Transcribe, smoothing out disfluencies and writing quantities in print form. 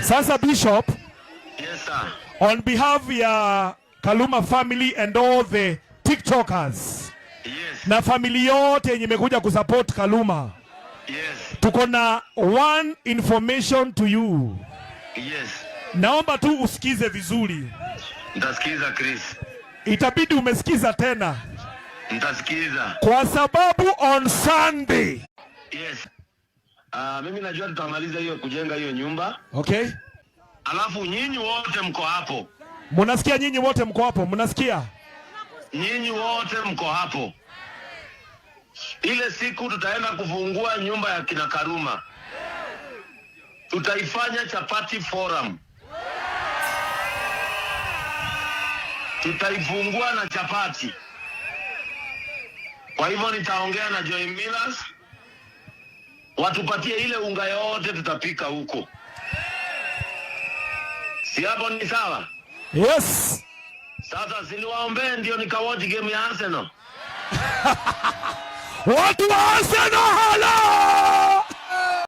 Sasa Bishop. Yes sir. On behalf ya Kaluma family and all the TikTokers. Yes. Na family yote yenye imekuja kusupport Kaluma. Yes. Tuko na one information to you. Yes. Naomba tu usikize vizuri. Nitasikiza Chris. Itabidi umesikiza tena. Nitasikiza. Kwa sababu on Sunday. Yes. Mimi najua tutamaliza hiyo kujenga hiyo nyumba. Okay. Alafu nyinyi wote mko hapo. Munasikia nyinyi wote mko hapo? Munasikia? Nyinyi wote mko hapo. Ile siku tutaenda kufungua nyumba ya kina Karuma. Tutaifanya chapati forum. Tutaifungua na chapati. Kwa hivyo nitaongea na Joy Millers. Watupatie ile unga yote tutapika huko. Si hapo ni sawa? Yes. Sasa siliwaombee ndio nikawatch game ya Arsenal. Watu wa Arsenal hala!